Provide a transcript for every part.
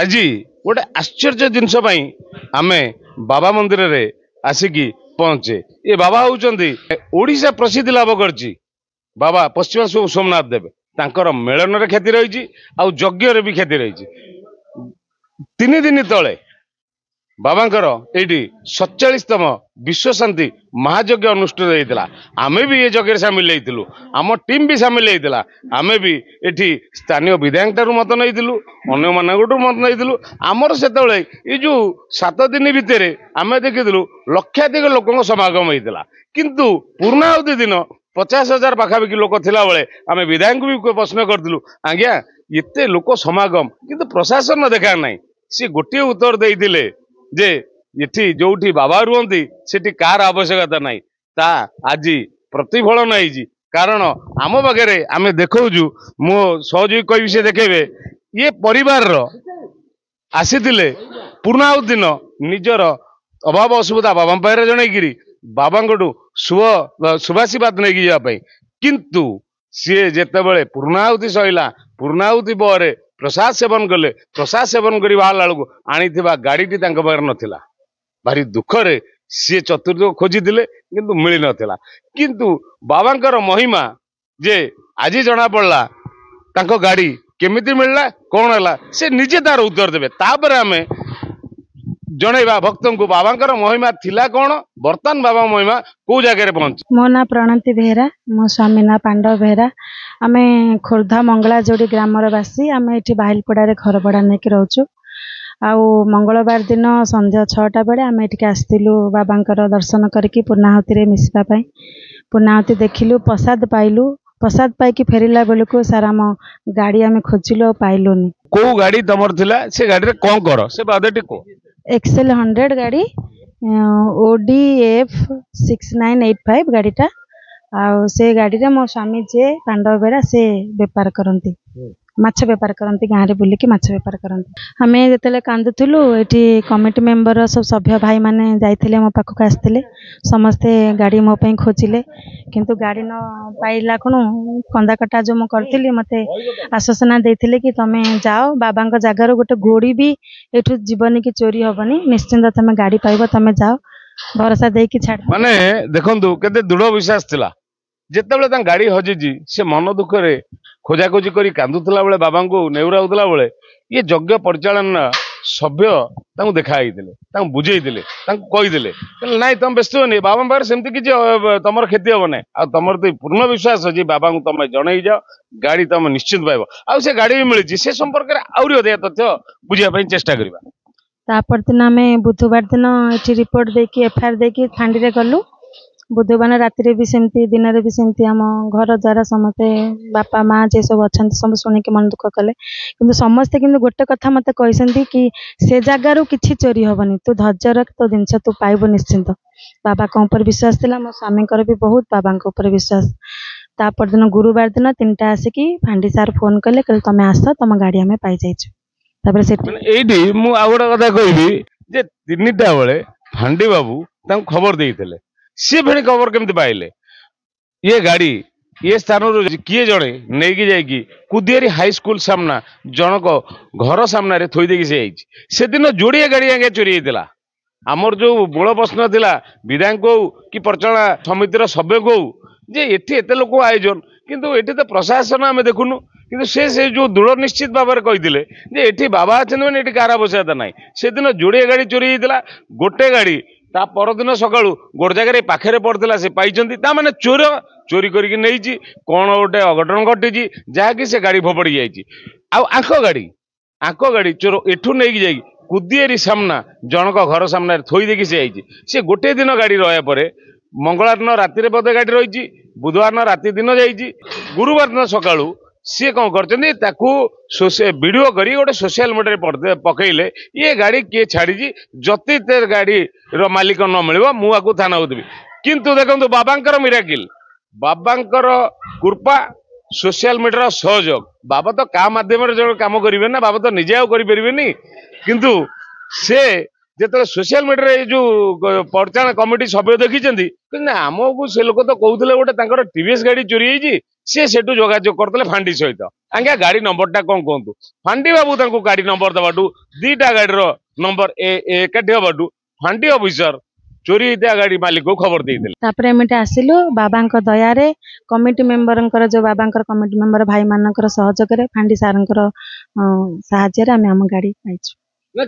आज गोटे आश्चर्य जिनस आमे बाबा मंदिर रे आसिकी पहुंचे। ये बाबा होउचंदी ओडिशा प्रसिद्धि लाभ करची बाबा पश्चिम सोमनाथ देव तांकर मेलन रे ख्याति रही यज्ञ रे भी ख्याति रही। 3 दिन तले बाबांकर एटी 47तम विश्व शांति महायज्ञ अनुष्ठित होता। आमे भी ये यज्ञ सामिल होइतिलु, आम टीम भी सामिल होता। आमे भी एठी स्थानीय विधायक ठारू मत नैतिलु, अन्य मानकठू मत नैतिलु। आमर सेतबेले ये जो 7 दिन भितर आमे देखिलु लक्षाधिक लोकों समागम होता। किंतु पूर्णाहुति दिन 50,000 पाखापाखि लोक थिला बेले आमे विधायक भी प्रश्न करथिलु, आज्ञा एते लोक समागम किंतु प्रशासन देखा नहीं। सी गोटे उत्तर देइथिले जे इठी जोठी बाबा रुहंती सेठी कार आवश्यकता नहीं, ता आज प्रतिफलन होइछि। कारण आम पाखे आमे देखौजु मो सहयोगी कहि से देखेबे ये परिवार रो आसीथिले पूर्णाहुति दिन निजर अभाव असुविधा बाबा पाखरे जणैकिरी बाबांगठू शुभाशीर्वाद नहीं जावाई। किंतु सी जेतेबेले पूर्णाहुति सहिला पूर्णाहुति पर प्रसाद सेवन कले, प्रसाद सेवन करी बाहर बेलू आनी गाड़ी टी नथिला। भारी दुख रे सी चतुर्दिग खोजिथिले किंतु मिली नथिला। किंतु बाबांकर महिमा जे आज जना पड़ला तांको गाड़ी केमिति मिलला कौन है से निजे तार उत्तर देवे। तापर आमे जनइबा भक्तों को बाबांकर महिमा थिला कौन, बर्तमान बाबा महिमा को जगह पहुंच। मो ना प्रणति बेहरा, मो स्वामी ना पांडव बेहरा। आमे खोर्धा मंगला जोड़ी ग्रामर बासी। आमे एठी बाहिलपड़ा रे घर भड़ा नेकी रहउछु। आउ मंगलवार दिन संध्या 6टा बेले आमे एठी आस्तिलु बाबांकर दर्शन करके पूर्णाहुति रे मिसबा पई। पूर्णाहुति देखिलु, प्रसाद पाइलु। प्रसाद पाई कि फेरिला बेलको सारा म गाड़ी आमे खोजिलो पाइलुनी। को गाड़ी तमर थिला से गाड़ी रे कोन कर से बादेटी को एक्सेल 100 गाड़ी ODF 6985 गाड़ीटा। आउ से गाड़ी रे मो स्वामी जे पांडव बेरा से व्यापार करंती, माछ व्यापार करंती, गाँव में बुलिकी माछ व्यापार करंती। हमें जिते कांदुलु एटी कमिटी मेंबर सब सभ्य भाई माने जाइथिले मो पाखक आस्थिले, समस्ते गाड़ी मो पई खोजिले किंतु गाड़ी न पाइला कोन कंदा कटा जो मो करथिली मते आश्वासन देथिले कि तमे जाओ बाबांक जगार गोटे गोड़ी भी एठु जीवन की चोरी होबनी, निश्चिंत तमे गाड़ी पाइबो, तमे जाओ भरोसा देकी छाड़। माने देखंतु केते दृढ़ विश्वास थिला जेतेबेले ता गाड़ी हजिजी से मन दुख रे खोजाखोजी करी कांदुला बेले बाबा को नेउराउला बेले ये यज्ञ परिचालन सभ्य तांको देखाइले बुझेइले कहीदेले नाई तुम व्यस्त होनी बाबा पाखे सेमती किसी तुम क्षति हम ना आ तुम तो पूर्ण विश्वास अच्छी बाबा को तुम जन जाओ गाड़ी तुम निश्चित पाइब आ से गाड़ी भी मिली से संपर्क में आहरी अधिक तथ्य बुझापी चेष्टा करवा। तापर दिन आमे बुधवार दिन एठी रिपोर्ट देकी एफआईआर देकी फांडी रे गलु। बुधवार राति भी सेमती दिन में भी सेमती आम घर द्वारा समस्ते बापा माँ जे सब अच्छा सब शुणिक मन दुख कले कि समस्ते कि गोटे कथा मत कहते कि से जगार किसी चोरी हेनी, तू धैर्य रख, तो जिनस तू पाइबु निश्चिंत। बाबा को ऊपर विश्वास थिला, मो स्वामी भी बहुत बाबा को ऊपर विश्वास। तापर दिन गुरुवार दिन 3टा आसिकी फांडी सार फोन कले कहले तुम आस तुम गाड़ी आम पाई जाइछु। तापर सेठी मु आ गोटे कथा कहबी जे 3टा बेले फांडी बाबू तांको खबर देइथिले, सी फेणी खबर केमती पाइले ये गाड़ी ये स्थान किए जड़े नहीं जाकि कुदियारी हाई स्कूल सामना जनक घर सामना रे थोई देकी से दिन जोड़िए गाड़ी आगे चोरी होता। आमर जो मूल प्रश्न थिला विधायक को कि परिचालना समितिर सभ्य को जे एठी एते लोक आयोजन किंतु एठी तो प्रशासन आम देखुनु किंतु से जो दृढ़ निश्चित भाव में कही जे एठी बाबा अच्छे मैंने एठी कार आवश्यकता ना से दिन जोड़िए गाड़ी चोरी होता। गोटे गाड़ी ता परदिन सकाळू गोटे जगह पाखे पड़ता से पाई माने चोर चोरी करके नहीं कौन गोटे अघटन घटी जहाँकि से गाड़ी फोपड़ी जाइए। आंख गाड़ी चोर एठू नहीं जाए कुदियरी सामना जनक घर सामने थोई देकी से गोटे दिन गाड़ी रहा पर मंगलवार दिन राति बोधे गाड़ी रही, बुधवार दिन राति दिन जाइए, गुरुवार दिन सकाळू सी कौन कर वीडियो करी गोटे सोशल मीडिया पकईले ये गाड़ी किए छाड़ी जति गाड़ी रो मालिक न मिल मुझे थाना देवी। किंतु देखो बाबांकर मिराकिल बाबांकर कृपा सोशल मीडिया सहयोग बाबा तो का माध्यम जो कम करेंगे ना बाबा तो निजे आउ करें किंतु से ଯେତେବେଳେ ସୋସିଆଲ ମିଡିଆରେ ଏଇ ଯୋଉ ପରିଚାଳନା କମିଟି ସଭ୍ୟ ଦେଖିଛନ୍ତି କିନ୍ତୁ ଆମକୁ ସେ ଲୋକ ତ କହୁଥିଲେ ଗୋଟେ ତାଙ୍କର ଟିଭିଏସ୍ ଗାଡି ଚୋରି ହେଇଛି ସିଏ ସେଠୁ ଯୋଗାଯୋଗ କରିଥିଲେ ଫାଣ୍ଡି ସହିତ ଆଜ୍ଞା ଗାଡି ନମ୍ବରଟା କଣ କୁହନ୍ତୁ ଫାଣ୍ଡି ବାବୁ ତାଙ୍କୁ ଗାଡି ନମ୍ବର ଦେବାଠୁ ଦିଟା ଗାଡିର ନମ୍ବର ଏକାଠି ହବାଠୁ ଫାଣ୍ଡି ଅଫିସର ଚୋରି ହେଇଥିବା ଗାଡି ମାଲିକକୁ ଖବର ଦେଇଥିଲେ। ତାପରେ ଏମିତି ଆସିଲୁ ବାବାଙ୍କ ଦୟାରେ କମିଟି ମେମ୍ବରଙ୍କର ଯୋଉ ବାବାଙ୍କର କମିଟି ମେମ୍ବର ଭାଇମାନଙ୍କର ସହଯୋଗରେ ଫାଣ୍ଡି ସାରଙ୍କର ସାହାଯ୍ୟରେ ଆମେ ଆମ ଗାଡି ପାଇଛୁ।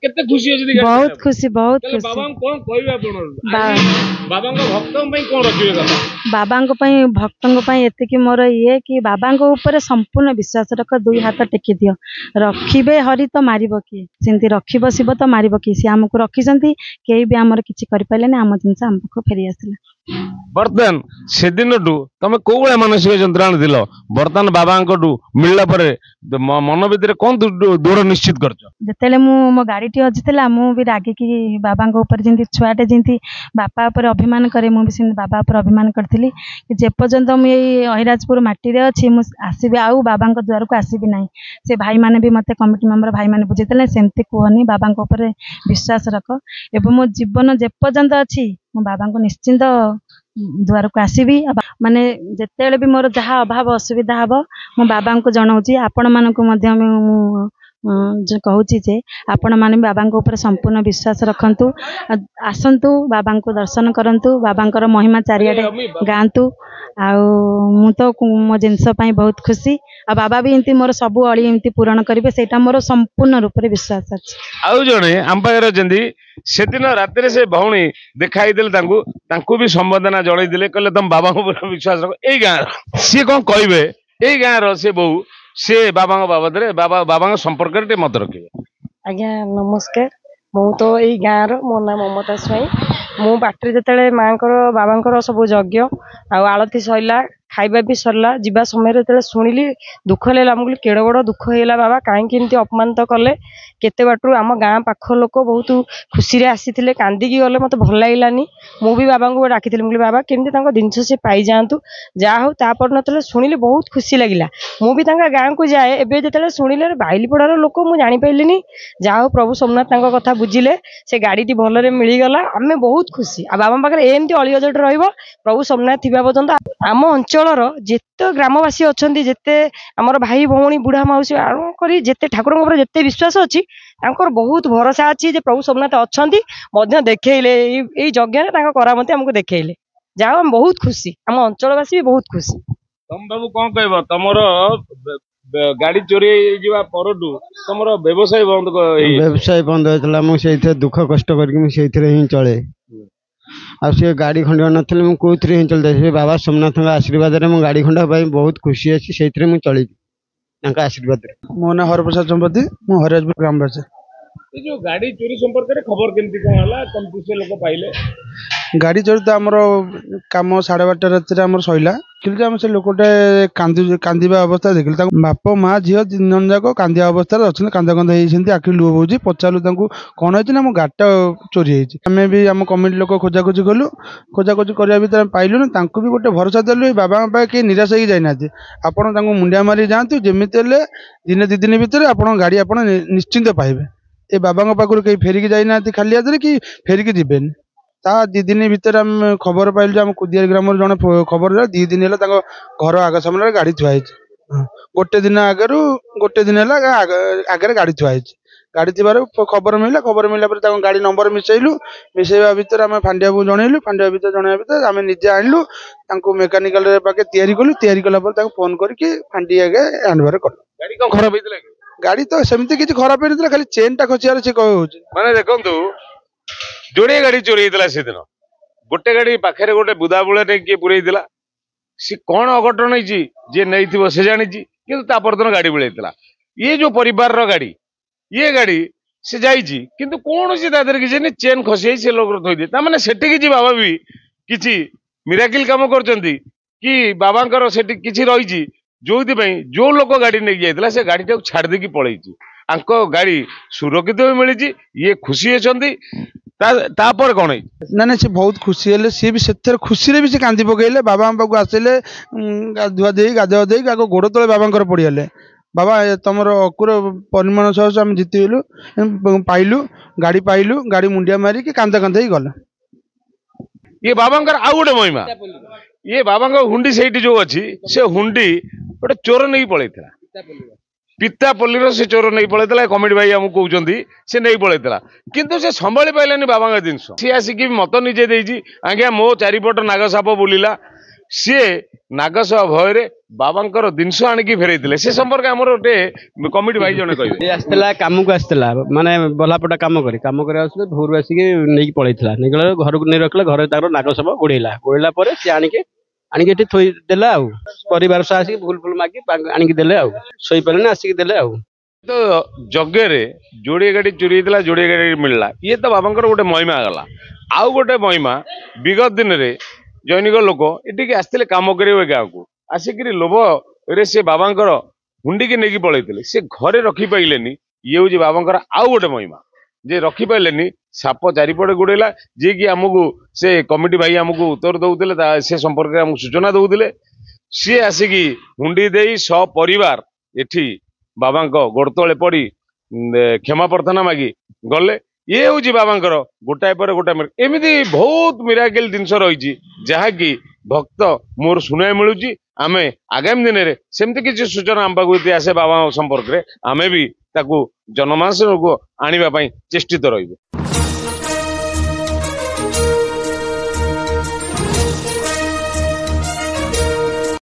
କେତେ ଖୁସି ଅଛି ବହୁତ ଖୁସି ବହୁତ ଖୁସି। ବାବାଙ୍କୁ କଣ କହିବେ ଆପଣ ବାବାଙ୍କ ଭକ୍ତଙ୍କ ପାଇଁ କଣ ରଖିବେ କଥା ବାବାଙ୍କ ପାଇଁ ଭକ୍ତଙ୍କ ପାଇଁ ଏତିକି ମୋର ଇଏ କି ବାବାଙ୍କ ଉପରେ ସମ୍ପୂର୍ଣ୍ଣ ବିଶ୍ୱାସ ରଖ ଦୁଇ ହାତ ଟେକି ଦିଅ ରଖିବେ ହରି ତ ମାରିବ କିଏ ସେମିତି ରଖିବ ଶିବ ତ ମାରିବ କିଏ ସିଏ ଆମକୁ ରଖିଛନ୍ତି କେହି ବି ଆମର କିଛି କରିପାରିଲେନି ଆମ ଜିନିଷ ଆମ ପାଖକୁ ଫେରି ଆସିଲା। ବର୍ତ୍ତମାନ ସେଦିନଠୁ ତମେ କୋଉ ଭଳିଆ ମାନସିକ ଯନ୍ତ୍ରଣା ଥିଲ ବର୍ତ୍ତମାନ ବାବାଙ୍କଠୁ ମିଳିଲା ପରେ ମନ ଭିତରେ କଣ ଦୃଢ ନିଶ୍ଚିତ କରିଛ? ଯେତେବେଳେ ମୁଁ ମୋ ଗାଡିଟି ହଜିଥିଲା ମୁଁ ବି ରାଗିକି ବାବାଙ୍କ ଉପରେ ଯେମିତି ଛୁଆଟେ ଯେମିତି ବାପା ଉପରେ ଅଭିମାନ କରେ ମୁଁ ବି ସେମିତି ବାବା ଉପରେ ଅଭିମାନ କରିଥିଲି କି ଯେପର୍ଯ୍ୟନ୍ତ ମୁଁ ଏଇ ଅହିରାଜପୁର ମାଟିରେ ଅଛି ମୁଁ ଆସିବି ଆଉ ବାବାଙ୍କ ଦ୍ୱାରକୁ ଆସିବି ନାହିଁ। ସେ ଭାଇମାନେ ବି ମୋତେ କମିଟି ମେମ୍ବର ଭାଇମାନେ ବୁଝେଇଥିଲେ ସେମିତି କୁହନି ବାବାଙ୍କ ଉପରେ ବିଶ୍ୱାସ ରଖ ଏବଂ ମୋ ଜୀବନ ଯେପର୍ଯ୍ୟନ୍ତ ଅଛି ମୁଁ ବାବାଙ୍କୁ ନିଶ୍ଚିନ୍ତ ଦ୍ୱାରକୁ ଆସିବି ମାନେ ଯେତେବେଳେ ବି ମୋର ଯାହା ଅଭାବ ଅସୁବିଧା ହବ ମୁଁ ବାବାଙ୍କୁ ଜଣାଉଛି ଆପଣମାନଙ୍କୁ ମଧ୍ୟ ମୁଁ କହୁଛି ଯେ ଆପଣମାନେ ବାବାଙ୍କ ଉପରେ ସମ୍ପୂର୍ଣ୍ଣ ବିଶ୍ୱାସ ରଖନ୍ତୁ ଆସନ୍ତୁ ବାବାଙ୍କୁ ଦର୍ଶନ କରନ୍ତୁ ବାବାଙ୍କର ମହିମା ଚାରିଆଡ଼େ ଗାଆନ୍ତୁ ଆଉ ମୁଁ ତ ମୋ ଜିନିଷ ପାଇଁ ବହୁତ ଖୁସି ଆଉ ବାବା ବି ଏମିତି ମୋର ସବୁ ଅଳି ଏମିତି ପୂରଣ କରିବେ ସେଇଟା ମୋର ସମ୍ପୂର୍ଣ୍ଣ ରୂପରେ ବିଶ୍ୱାସ ଅଛି। ଆଉ ଜଣେ ଆମ ପାଖରେ ଅଛନ୍ତି ସେଦିନ ରାତିରେ ସେ ଭଉଣୀ ଦେଖା ହେଇଥିଲେ ତାଙ୍କୁ ବି ସମ୍ବର୍ଦ୍ଧନା ଜଣେଇଥିଲେ କହିଲେ ତମ ବାବାଙ୍କ ଉପରେ ବିଶ୍ୱାସ ରଖ ଏଇ ଗାଁର ସିଏ କଣ କହିବେ ଏଇ ଗାଁର ସେ ବୋହୁ ସେ ବାବାଙ୍କ ବାବଦରେ ବାବାଙ୍କ ସମ୍ପର୍କରେ ଟିକେ ମତ ରଖିବେ। ଆଜ୍ଞା ନମସ୍କାର ମୁଁ ତ ଏଇ ଗାଁର ମୋ ନାଁ ମମତା ସ୍ୱାଇଁ ମୁଁ ବାଟରେ ଯେତେବେଳେ ମାଙ୍କର ବାବାଙ୍କର ସବୁ ଯଜ୍ଞ ଆଉ ଆଳତି ସରିଲା ଖାଇବା ବି ସରିଲା ଯିବା ସମୟରେ ଯେତେବେଳେ ଶୁଣିଲି ଦୁଃଖ ଲାଗିଲା ମୁଁ କହିଲି କେଡ଼େ ବଡ଼ ଦୁଃଖ ହେଇଗଲା ବାବା କାହିଁକି ଏମିତି ଅପମାନିତ କଲେ କେତେ ବାଟରୁ ଆମ ଗାଁ ପାଖ ଲୋକ ବହୁତ ଖୁସିରେ ଆସିଥିଲେ କାନ୍ଦିକି ଗଲେ ମୋତେ ଭଲ ଲାଗିଲାନି ମୁଁ ବି ବାବାଙ୍କୁ ଡାକିଥିଲି ମୁଁ କହିଲି ବାବା କେମିତି ତାଙ୍କ ଜିନିଷ ସେ ପାଇଯାଆନ୍ତୁ ଯାହା ହଉ ତାପରେ ଯେତେବେଳେ ଶୁଣିଲି ବହୁତ ଖୁସି ଲାଗିଲା ମୁଁ ବି ତାଙ୍କ ଗାଁକୁ ଯାଏ ଏବେ ଯେତେବେଳେ ଶୁଣିଲେ ବାଇଲିପଡ଼ାର ଲୋକ ମୁଁ ଜାଣିପାରିଲିନି ଯାହା ହଉ ପ୍ରଭୁ ସୋମନାଥ ତାଙ୍କ କଥା ବୁଝିଲେ ସେ ଗାଡ଼ିଟି ଭଲରେ ମିଳିଗଲା ଆମେ ବହୁତ ଖୁସି ଆଉ ବାବାଙ୍କ ପାଖରେ ଏମିତି ଅଳି ଅଝଟ ରହିବ ପ୍ରଭୁ ସୋମନାଥ ଥିବା ପର୍ଯ୍ୟନ୍ତ ଆମ ଅଞ୍ଚଳର ଯେତେ ଗ୍ରାମବାସୀ ଅଛନ୍ତି ଯେତେ ଆମର ଭାଇ ଭଉଣୀ ବୁଢ଼ା ମାଉସୀ ଆରମ୍ଭ କରି ଯେତେ ଠାକୁରଙ୍କ ଉପରେ ଯେତେ ବିଶ୍ୱାସ ଅଛି ତାଙ୍କର ବହୁତ ଭରସା ଅଛି ଯେ ପ୍ରଭୁ ସୋମନାଥ ଅଛନ୍ତି ମଧ୍ୟ ଦେଖେଇଲେ ଏଇ ଯଜ୍ଞରେ ତାଙ୍କ କରାମତି ଆମକୁ ଦେଖେଇଲେ ଯାହା ହଉ ଆମେ ବହୁତ ଖୁସି ଆମ ଅଞ୍ଚଳବାସୀ ବି ବହୁତ ଖୁସି। ତମ ବାବୁ କଣ କହିବ ତମର ଗାଡି ଚୋରି ହେଇଯିବା ପରଠୁ ତମର ବ୍ୟବସାୟ ବନ୍ଦ ହେଇଥିଲା ମୁଁ ସେଇଥିରେ ଦୁଃଖ କଷ୍ଟ କରିକି ମୁଁ ସେଇଥିରେ ହିଁ ଚଳେ ଆଉ ସେ ଗାଡ଼ି ଖଣ୍ଡିକ ନଥିଲେ ମୁଁ କୋଉଥିରେ ହିଁ ଚଳିଥାଏ ସେ ବାବା ସୋମନାଥଙ୍କ ଆଶୀର୍ବାଦରେ ମୁଁ ଗାଡ଼ି ଖଣ୍ଡିକ ପାଇଁ ବହୁତ ଖୁସି ଅଛି ସେଇଥିରେ ମୁଁ ଚଳିବି ତାଙ୍କ ଆଶୀର୍ବାଦରେ। ମୋ ନାଁ ହରପ୍ରସାଦ ଚମ୍ପତି ମୁଁ ହରିରାଜପୁର ଗ୍ରାମବାସୀ। ଏ ଯୋଉ ଗାଡି ଚୋରି ସମ୍ପର୍କରେ ଖବର କେମିତି କଣ ହେଲା କେମିତି ସେ ଲୋକ ପାଇଲେ? ଗାଡ଼ି ଚୋରି ତ ଆମର କାମ 12:30 ରାତିରେ ଆମର ସଇଲା କିନ୍ତୁ ଆମେ ସେ ଲୋକଟେ କାନ୍ଦିବା ଅବସ୍ଥା ଦେଖିଲୁ ତାଙ୍କ ବାପ ମା ଝିଅ 3 ଜଣ ଯାକ କାନ୍ଦିବା ଅବସ୍ଥାରେ ଅଛନ୍ତି କାନ୍ଦ ହେଇଛନ୍ତି ଆଖି ଲୁହ ବହୁଛି ପଚାରିଲୁ ତାଙ୍କୁ କଣ ହେଇଛି ନା ମୋ ଗାଡ଼ିଟା ଚୋରି ହେଇଛି ଆମେ ବି ଆମ କମିଟି ଲୋକ ଖୋଜାଖୋଜି କଲୁ ଖୋଜାଖୋଜି କରିବା ଭିତରେ ପାଇଲୁନି ତାଙ୍କୁ ବି ଗୋଟେ ଭରସା ଦେଲୁ ଏଇ ବାବାଙ୍କ ପାଇଁ କେହି ନିରାଶ ହେଇକି ଯାଇନାହାନ୍ତି ଆପଣ ତାଙ୍କୁ ମୁଣ୍ଡିଆ ମାରି ଯାଆନ୍ତୁ ଯେମିତି ହେଲେ ଦିନେ 2 ଦିନ ଭିତରେ ଆପଣଙ୍କ ଗାଡ଼ି ଆପଣ ନିଶ୍ଚିନ୍ତ ପାଇବେ ଏ ବାବାଙ୍କ ପାଖରୁ କେହି ଫେରିକି ଯାଇନାହାନ୍ତି ଖାଲି ହାତରେ କି ଫେରିକି ଯିବେନି ତା 2 ଦିନ ଭିତରେ ଆମେ ଖବର ପାଇଲୁ ଯେ ଆମ କୁଦିଆରୀ ଗ୍ରାମର ଜଣେ ଖବର ଦେଲା 2 ଦିନ ହେଲା ତାଙ୍କ ଘର ଆଗ ସାମ୍ନାରେ ଗାଡ଼ି ଥୁଆ ହେଇଛି ଗୋଟେ ଦିନ ହେଲା ଆଗରେ ଗାଡ଼ି ଥୁଆ ହେଇଛି ଗାଡ଼ି ଥିବାରୁ ଖବର ମିଳିଲା ପରେ ତାଙ୍କ ଗାଡ଼ି ନମ୍ବର ମିଶେଇବା ଭିତରେ ଆମେ ଫାଣ୍ଡିଆକୁ ଜଣେଇଲୁ ଫାଣ୍ଡିଆ ଭିତରେ ଜଣେଇବା ଭିତରେ ଆମେ ନିଜେ ଆଣିଲୁ ତାଙ୍କୁ ମେକାନିକାଲ ପାଖେ ତିଆରି କଲା ପରେ ତାଙ୍କୁ ଫୋନ କରିକି ଫାଣ୍ଡି ଆଗେ ହ୍ୟାଣ୍ଡଓଭର କଲୁ। ଗାଡ଼ି କଣ ଖରାପ ହେଇଥିଲା କି? ଗାଡ଼ି ତ ସେମିତି କିଛି ଖରାପ ହେଇନଥିଲା ଖାଲି ଚେନ୍ ଟା ଖସିବାର ସେ କହୁଛି ମାନେ ଦେଖନ୍ତୁ ଯୋଡ଼ିଏ ଗାଡ଼ି ଚୋରି ହେଇଥିଲା ସେଦିନ ଗୋଟେ ଗାଡ଼ି ପାଖରେ ଗୋଟେ ବୁଦାବୁଳା କିଏ ପୁରେଇଥିଲା ସେ କଣ ଅଘଟଣ ହେଇଛି ଯିଏ ନେଇଥିବ ସେ ଜାଣିଛି କିନ୍ତୁ ତା ପରଦିନ ଗାଡ଼ି ବୁଳେଇଥିଲା ଇଏ ଯୋଉ ପରିବାରର ଗାଡ଼ି ଇଏ ଗାଡ଼ି ସେ ଯାଇଛି କିନ୍ତୁ କୌଣସି ତା ଦେହରେ କିଛି ଚେନ୍ ଖସି ଯାଇ ସେ ଲୋକ ଥୋଇଦିଏ ତାମାନେ ସେଠି କିଛି ବାବା ବି କିଛି ମିରାକିଲ କାମ କରୁଛନ୍ତି କି ବାବାଙ୍କର ସେଠି କିଛି ରହିଛି ଯୋଉଥିପାଇଁ ଯୋଉ ଲୋକ ଗାଡ଼ି ନେଇକି ଯାଇଥିଲା ସେ ଗାଡ଼ିଟାକୁ ଛାଡ଼ି ଦେଇକି ପଳେଇଛି ଆଙ୍କ ଗାଡ଼ି ସୁରକ୍ଷିତ ବି ମିଳିଛି ଇଏ ଖୁସି ଅଛନ୍ତି ତାପରେ କଣ ହେଇଛି ନା ସେ ବହୁତ ଖୁସି ହେଲେ ସିଏ ବି ସେଥିରେ ଖୁସିରେ ବି ସେ କାନ୍ଦି ପକେଇଲେ ବାବାଙ୍କ ପାଖକୁ ଆସିଲେ ଗାଧୁଆ ଦେଇକି ଆଗ ଗୋଡ଼ ତଳେ ବାବାଙ୍କର ପଡ଼ିଗଲେ बाबा तुमर अकुर परिमाण सह आम जीतिगलु पाइलु गाड़ी मुंडिया मारिक कांद कांद ही गला। ये बाबांकर आउ गोटे महिमा ये बाबांक हुंडी से जो अच्छी से हुंडी गोटे चोर नहीं पलैला पितापल्लीर से चोर नहीं पलैला कमिटी भाई आमको कहते से नहीं पलैला किंतु से संभाली पाइलानी बाबा जिनस सी आसिक मत निजे देजी आज्ञा मो चारिपट नागसाप बुलिला सी नागसाप भय बाबांकर जिनस आणिकी फेरई से संपर्क आमर गोटे कमिटी भाई जने कहे आसला काम को आसला माने बलापटा काम कर भोर आसिक नहीं पलैला नहीं घर को नहीं रखला घर तार नागसाप गोड़ेला गोड़ेला सी आणिक थोई देला परिवार सह आसिक भूल फुल मागी आणिक देले शोई पारे आसिक देले तो जगे जोड़े गाड़ी चोरी होता जोड़े गाड़ी मिलला ये तो बाबांकर गोटे महिमा गला आउ गोटे महिमा विगत दिन में जैनिक लोक ये आसते कम करेंगे गाँव को आसिक लोभ रे से बाबांकर हुंडी की नहीं पलैते से घरे रखी पाइलेनी ये हूँ बाबांकर आउ गोटे महिमा जे रखी पाइलेनी साप चारिपटे गोड़ेला जी कि आमको से कमिटी भाई आमको उत्तर दौले से संपर्क आमको सूचना दौले सी आसिक हुंडी दे सपरिवार एठी बाबा गोड़ तले पड़ी क्षमा प्रार्थना मागी गले ये हूँ बाबांकर गोटाए पर गोटाए एमती बहुत मिराकिल जिनस रही जहाँकि भक्त मोर शुणा मिलूँ आम आगामी दिन में सेमती किसी सूचना आम पाक आसे बाबा संपर्क में आमे भी जनमानस को आने चेष्टित रही।